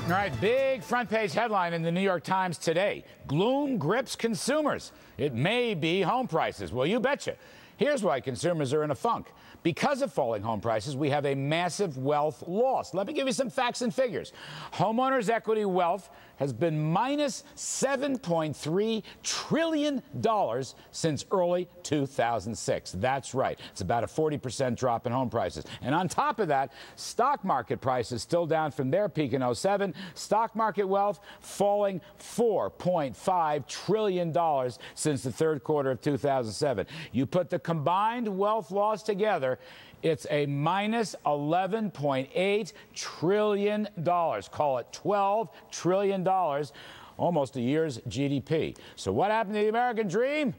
All right, big front page headline in the New York Times today. Gloom grips consumers. It may be home prices. Well, you betcha. Here's why consumers are in a funk. Because of falling home prices, we have a massive wealth loss. Let me give you some facts and figures. Homeowners' equity wealth has been minus $7.3 trillion since early 2006. That's right. It's about a 40% drop in home prices. And on top of that, stock market prices still down from their peak in 07. Stock market wealth falling $4.5 trillion since the third quarter of 2007. You put the combined wealth loss together, it's a minus $11.8 trillion. Call it $12 trillion, almost a year's GDP. So what happened to the American dream?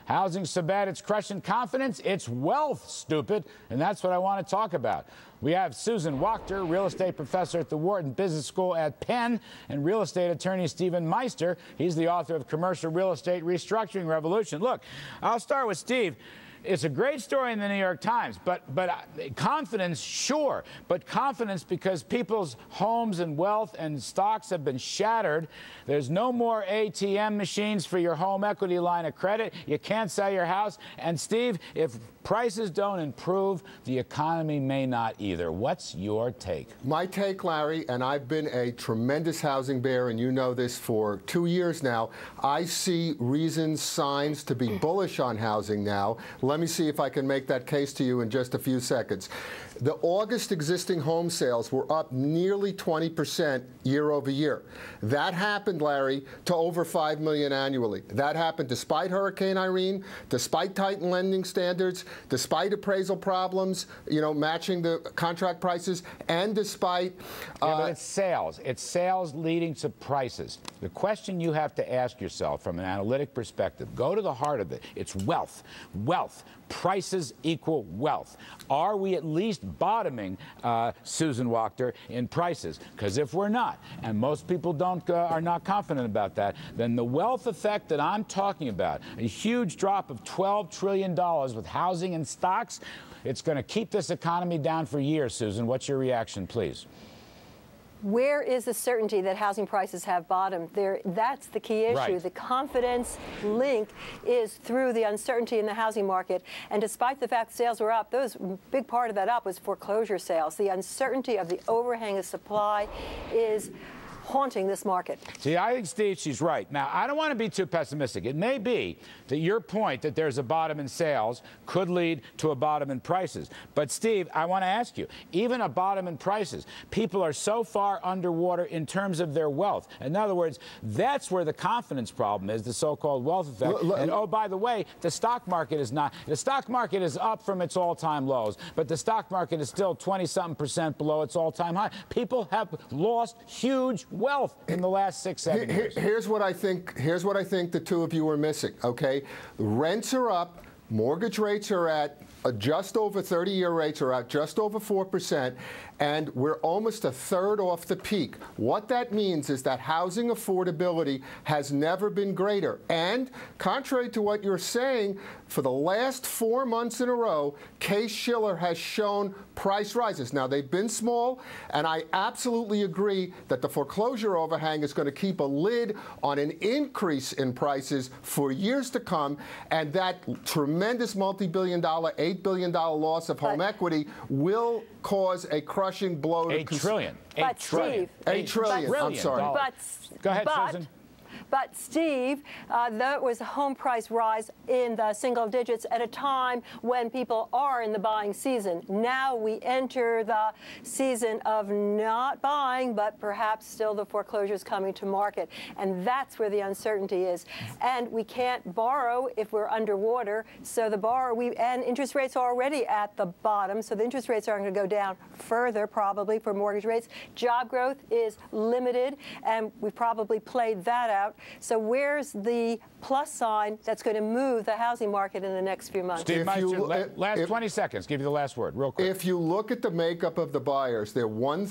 Housing's so bad it's crushing confidence. It's wealth, stupid. And that's what I want to talk about. We have Susan Wachter, real estate professor at the Wharton Business School at Penn, and real estate attorney Stephen Meister. He's the author of Commercial Real Estate Restructuring Revolution. Look, I'll start with Steve. It's a great story in the New York Times, but confidence, sure, but confidence because people's homes and wealth and stocks have been shattered. There's no more ATM machines for your home equity line of credit. You can't sell your house. And Steve, if prices don't improve, the economy may not either. What's your take? My take, Larry, and I've been a tremendous housing bear, and you know this for 2 years now, I see reasons, signs to be bullish on housing now. Let me see if I can make that case to you in just a few seconds. The August existing home sales were up nearly 20% year over year. That happened, Larry, to over 5 million annually. That happened despite Hurricane Irene, despite tightened lending standards, despite appraisal problems, you know, matching the contract prices, and despite... but it's sales. It's sales leading to prices. The question you have to ask yourself from an analytic perspective, go to the heart of it. It's wealth. Wealth. Prices equal wealth. Are we at least bottoming, Susan Wachter, in prices? Because if we're not, and most people are not confident about that, then the wealth effect that I'm talking about, a huge drop of $12 trillion with housing and stocks, it's going to keep this economy down for years, Susan. What's your reaction, please? Where is the certainty that housing prices have bottomed? That's the key issue. Right. The confidence link is through the uncertainty in the housing market. And despite the fact sales were up, big part of that up was foreclosure sales. The uncertainty of the overhang of supply is haunting this market. See, I think, Steve, she's right. Now, I don't want to be too pessimistic. It may be that your point that there's a bottom in sales could lead to a bottom in prices. But, Steve, I want to ask you, even a bottom in prices, people are so far underwater in terms of their wealth. In other words, that's where the confidence problem is, the so-called wealth effect. And, oh, by the way, the stock market is not. The stock market is up from its all-time lows, but the stock market is still 20-something% below its all-time high. People have lost huge wealth in the last 6-7 years. Here's what I think the two of you are missing, okay? Rents are up, mortgage rates are at just over 30-year rates are at just over 4%, and we're almost a third off the peak. What that means is that housing affordability has never been greater. And contrary to what you're saying, for the last 4 months in a row, Case-Shiller has shown price rises. Now, they've been small, and I absolutely agree that the foreclosure overhang is going to keep a lid on an increase in prices for years to come, and that tremendous multi-billion-dollar, $8 billion loss of home equity will cause a crushing blow to $8 trillion. But Steve, $8 trillion. I'm sorry. Go ahead, Susan. But, Steve, there was a home price rise in the single digits at a time when people are in the buying season. Now we enter the season of not buying, but perhaps still the foreclosures coming to market. And that's where the uncertainty is. And we can't borrow if we're underwater. So and interest rates are already at the bottom. So the interest rates are going to go down further, probably, for mortgage rates. Job growth is limited, and we've probably played that out. So where's the plus sign that's going to move the housing market in the next few months? Steve Meister, last 20 seconds. Give you the last word, real quick. If you look at the makeup of the buyers, they're 1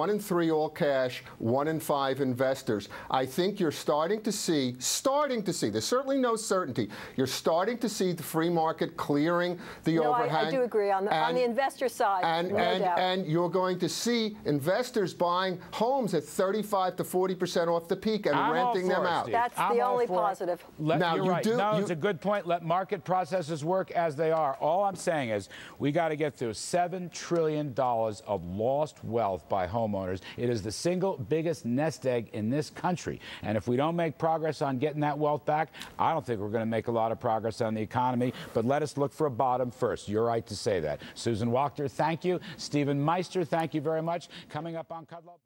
in 3 all cash, 1 in 5 investors. I think you're starting to see, there's certainly no certainty, you're starting to see the free market clearing the overhang. I do agree on the investor side, no doubt. And you're going to see investors buying homes at 35 to 40% off the peak and renting them out. That's the only positive. You're right. It's a good point. Let market processes work as they are. All I'm saying is we got to get through $7 trillion of lost wealth by homeowners. It is the single biggest nest egg in this country. And if we don't make progress on getting that wealth back, I don't think we're going to make a lot of progress on the economy. But let us look for a bottom first. You're right to say that. Susan Wachter, thank you. Stephen Meister, thank you very much. Coming up on KUDLOW.